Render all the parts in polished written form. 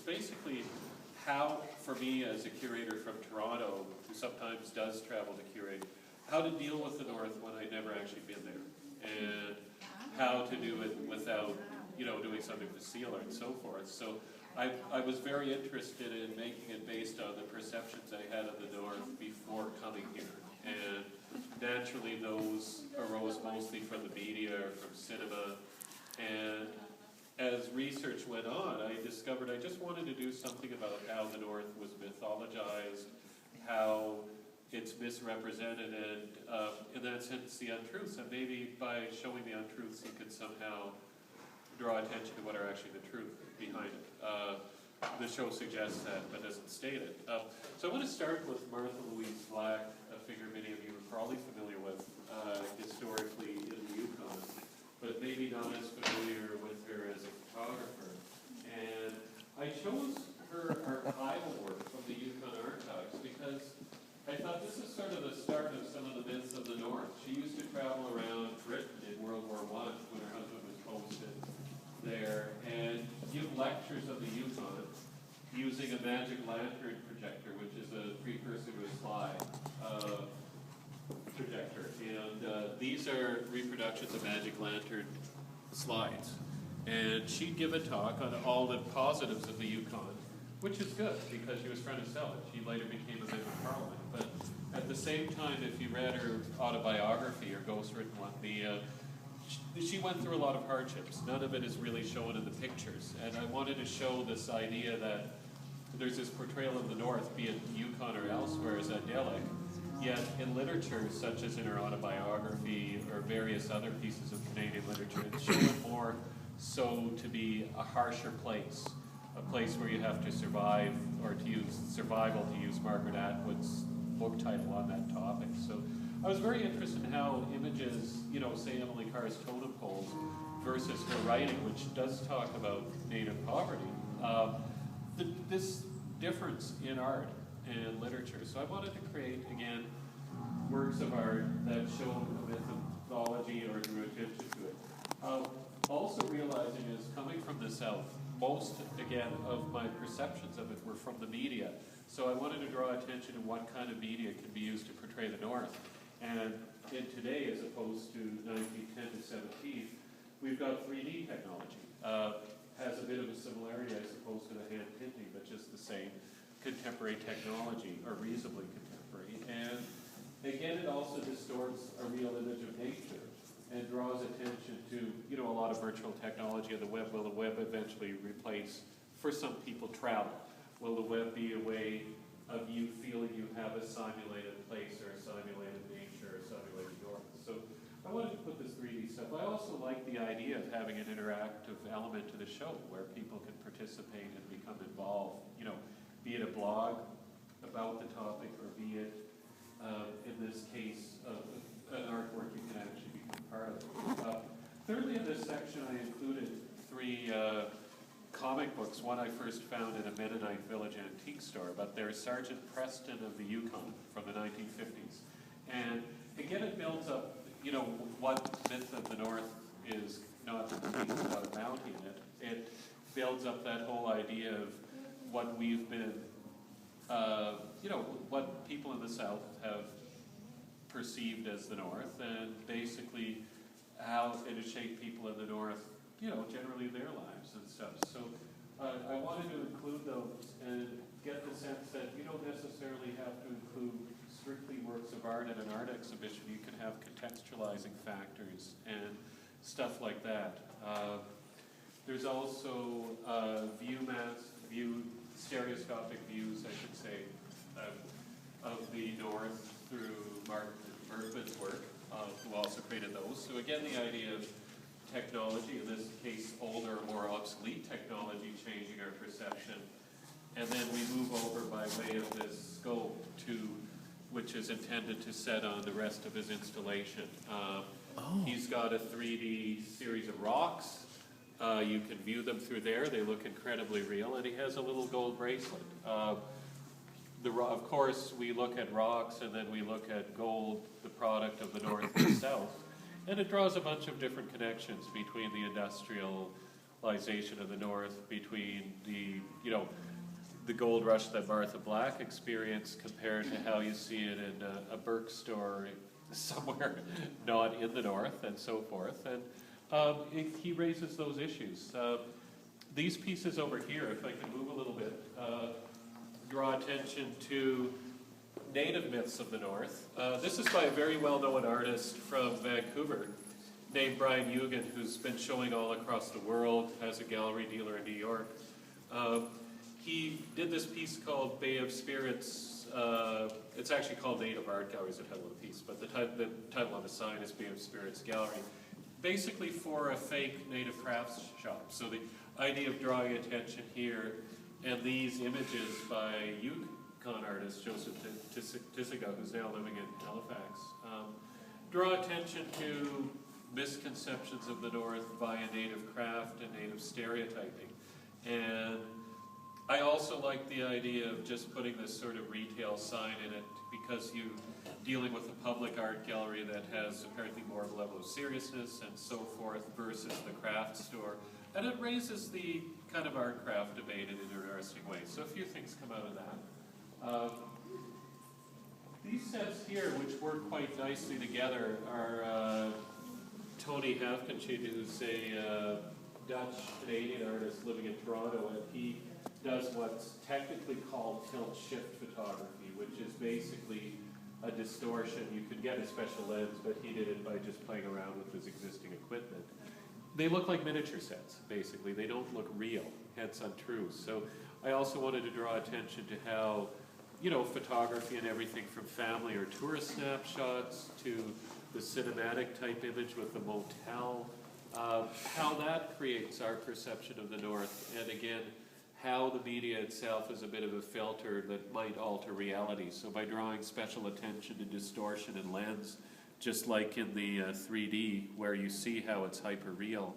basically how, for me as a curator from Toronto, who sometimes does travel to curate, how to deal with the North when I'd never actually been there, and how to do it without, you know, doing something with Sealer and so forth. So I was very interested in making it based on the perceptions I had of the North before coming here. And naturally those arose mostly from the media or from cinema. And as research went on, I discovered I just wanted to do something about how the North was mythologized, how it's misrepresented, and in that sense the untruths. And maybe by showing the untruths you could somehow draw attention to what are actually the truth behind it. The show suggests that, but doesn't state it. So I want to start with Martha Louise Black, a figure many of you are probably familiar with historically in the Yukon, but maybe not as familiar with her as a photographer. And I chose her archival work from the Yukon archives because I thought this is sort of the start of some of the myths of the North. She used to travel around Britain in World War I when her husband was posted there and give lectures of the Yukon using a magic lantern projector, which is a precursor to a slide projector. And these are reproductions of magic lantern slides. And she'd give a talk on all the positives of the Yukon, which is good because she was trying to sell it. She later became a member of Parliament. But at the same time, if you read her autobiography or ghostwritten one, she went through a lot of hardships. None of it is really shown in the pictures. And I wanted to show this idea that there's this portrayal of the North, be it Yukon or elsewhere, as idyllic. Yet in literature, such as in her autobiography or various other pieces of Canadian literature, it's shown more so to be a harsher place. A place where you have to survive, or to use survival, to use Margaret Atwood's book title on that topic. So I was very interested in how images, you know, say Emily Carr's totem poles versus her writing, which does talk about Native poverty, this difference in art and literature. So I wanted to create, again, works of art that show the mythology or drew attention to it. Also realizing is, coming from the South, most, again, of my perceptions of it were from the media. So I wanted to draw attention to what kind of media can be used to portray the North. And in today, as opposed to 1910 to 17, we've got 3D technology. Has a bit of a similarity, I suppose, to the hand tinting, but just the same contemporary technology, or reasonably contemporary. And again, it also distorts a real image of nature and draws attention to, you know, a lot of virtual technology of the web. Will the web eventually replace, for some people, travel? Will the web be a way of you feeling you have a simulated place or a simulated nature or a simulated North? So I wanted to put this 3D stuff. I also like the idea of having an interactive element to the show where people can participate and become involved. You know, be it a blog about the topic, or be it, in this case, an artwork you can actually become part of. Thirdly, in this section, I included 3 comic books. One I first found in a Mennonite village antique store, but they're Sergeant Preston of the Yukon from the 1950s. And again, it builds up, you know, what myth of the North is not without a bounty in it. It builds up that whole idea of what we've been, you know, what people in the South have perceived as the North, and basically how it has shaped people in the North, you know, generally their lives and stuff. So I wanted to include those and get the sense that you don't necessarily have to include strictly works of art at an art exhibition. You can have contextualizing factors and stuff like that. There's also stereoscopic views, I should say, of the North through Mark Bergman's work, who also created those. So again, the idea of technology, in this case older, more obsolete technology, changing our perception. And then we move over by way of this scope to, which is intended to set on the rest of his installation. He's got a 3D series of rocks. You can view them through there. They look incredibly real. And he has a little gold bracelet. Of course, we look at rocks and then we look at gold, the product of the North and South. And it draws a bunch of different connections between the industrialization of the North, between the you know, the gold rush that Martha Black experienced compared to how you see it in a Burke store somewhere not in the north and so forth. And he raises those issues. These pieces over here, if I can move a little bit, draw attention to native myths of the north. This is by a very well-known artist from Vancouver named Brian Eugen, who's been showing all across the world as a gallery dealer in New York. He did this piece called Bay of Spirits. It's actually called Native Art Galleries, the title of the piece, but the title on the sign is Bay of Spirits Gallery. Basically for a fake native crafts shop. So the idea of drawing attention here, and these images by Yukon artist Joseph Tisiga, who's now living in Halifax, draw attention to misconceptions of the North via native craft and native stereotyping. And I also like the idea of just putting this sort of retail sign in it, because you're dealing with a public art gallery that has apparently more of a level of seriousness and so forth versus the craft store. And it raises the kind of art craft debate in an interesting way. So a few things come out of that. These sets here, which work quite nicely together, are Tony Hafkenschid, who's a Dutch-Canadian artist living in Toronto, and he does what's technically called tilt-shift photography, which is basically a distortion. You could get a special lens, but he did it by just playing around with his existing equipment. They look like miniature sets, basically. They don't look real, hence untrue. So I also wanted to draw attention to how, you know, photography and everything from family or tourist snapshots to the cinematic type image with the motel, how that creates our perception of the North, and again, how the media itself is a bit of a filter that might alter reality. So by drawing special attention to distortion and lens, just like in the 3D where you see how it's hyper-real,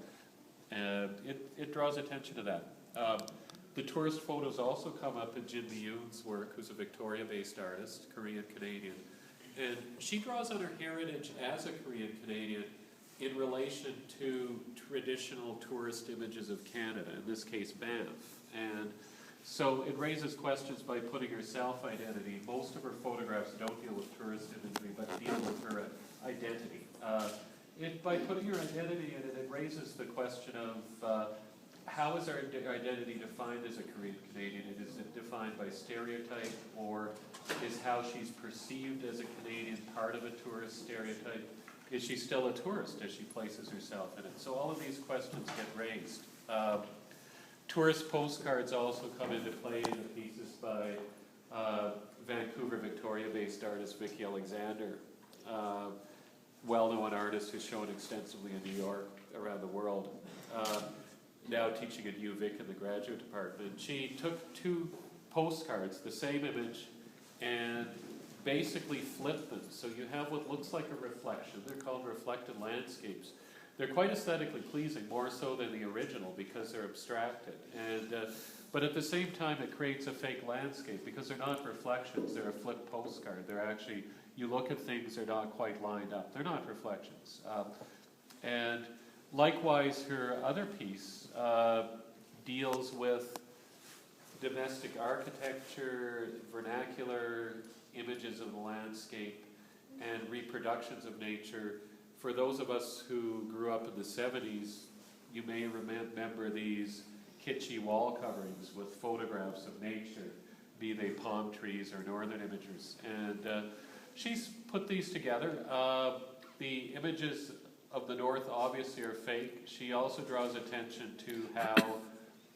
it draws attention to that. The tourist photos also come up in Jin Myun's work, who's a Victoria-based artist, Korean-Canadian. And she draws on her heritage as a Korean-Canadian in relation to traditional tourist images of Canada, in this case Banff. And so it raises questions by putting her self-identity. Most of her photographs don't deal with tourist imagery, but deal with her identity. By putting her identity in it, it raises the question of how is our identity defined as a Korean Canadian? Is it defined by stereotype, or is how she's perceived as a Canadian part of a tourist stereotype? Is she still a tourist as she places herself in it? So all of these questions get raised. Tourist postcards also come into play in the pieces by Vancouver, Victoria-based artist Vicky Alexander, well-known artist who's shown extensively in New York, around the world, now teaching at UVic in the graduate department. She took two postcards, the same image, and basically flipped them. So you have what looks like a reflection. They're called reflected landscapes. They're quite aesthetically pleasing, more so than the original, because they're abstracted. And, but at the same time, it creates a fake landscape, because they're not reflections, they're a flipped postcard. They're actually, you look at things, they're not quite lined up. They're not reflections. And likewise, her other piece deals with domestic architecture, vernacular images of the landscape, and reproductions of nature. For those of us who grew up in the 70s, you may remember these kitschy wall coverings with photographs of nature, be they palm trees or northern images. And she's put these together. The images of the North obviously are fake. She also draws attention to how,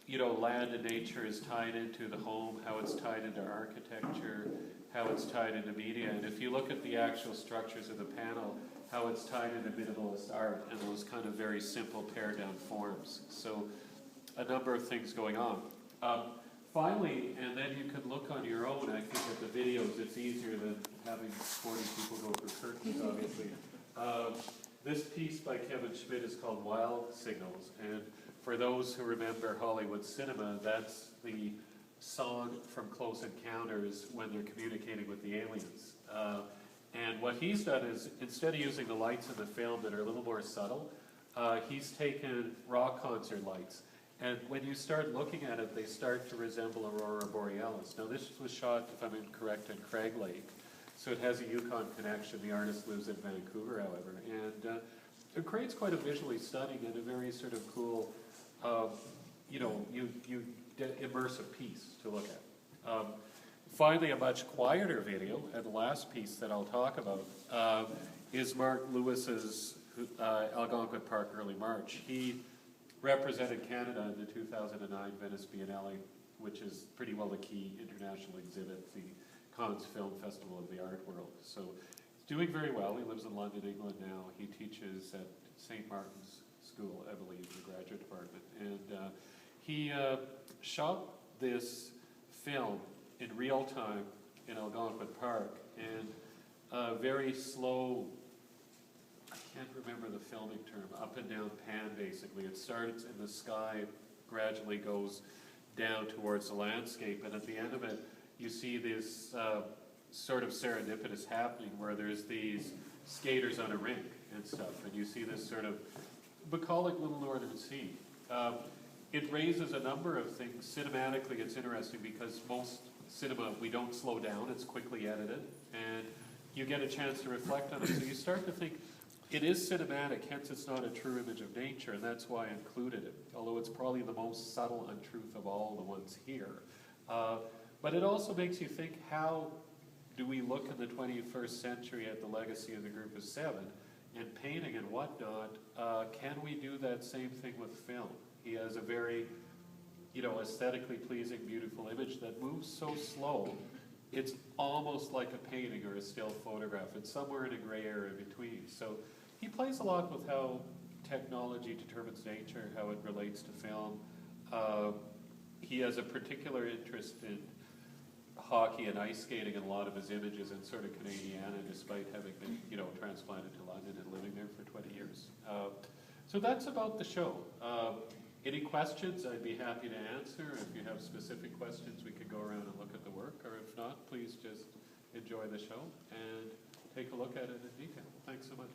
you know, land and nature is tied into the home, how it's tied into architecture, how it's tied into media. And if you look at the actual structures of the panel, how it's tied into minimalist art and those kind of very simple pared-down forms. So a number of things going on. Finally, and then you can look on your own, I think at the videos, it's easier than having 40 people go for curtains, obviously. This piece by Kevin Schmidt is called Wild Signals, and for those who remember Hollywood cinema, that's the song from Close Encounters when they're communicating with the aliens. And what he's done is, instead of using the lights in the film that are a little more subtle, he's taken rock concert lights And when you start looking at it, they start to resemble Aurora Borealis. Now this was shot, if I'm incorrect, in Craig Lake, so it has a Yukon connection. The artist lives in Vancouver, however, and it creates quite a visually stunning and a very sort of cool, immersive piece to look at. Finally, a much quieter video, and the last piece that I'll talk about is Mark Lewis's Algonquin Park Early March. He represented Canada in the 2009 Venice Biennale, which is pretty well the key international exhibit, the Cannes Film Festival of the art world. So he's doing very well. He lives in London, England now. He teaches at St. Martin's School, I believe, in the graduate department. And he shot this film in real time in Algonquin Park, and very slow, I can't remember the filming term, up and down pan basically. It starts in the sky, gradually goes down towards the landscape, and at the end of it you see this sort of serendipitous happening where there's these skaters on a rink and stuff, and you see this sort of bucolic little northern sea. It raises a number of things. Cinematically it's interesting because most cinema, we don't slow down, it's quickly edited, and you get a chance to reflect on it. So you start to think, it is cinematic, hence it's not a true image of nature, and that's why I included it, although it's probably the most subtle untruth of all the ones here. But it also makes you think, how do we look in the 21st century at the legacy of the Group of Seven, and painting and whatnot? Can we do that same thing with film? He has a very aesthetically pleasing, beautiful image that moves so slow, it's almost like a painting or a still photograph. It's somewhere in a gray area between. So he plays a lot with how technology determines nature, how it relates to film. He has a particular interest in hockey and ice skating in a lot of his images, and sort of Canadiana, despite having been, transplanted to London and living there for 20 years. So that's about the show. Any questions, I'd be happy to answer. If you have specific questions, we could go around and look at the work, or if not, please just enjoy the show and take a look at it in detail. Thanks so much.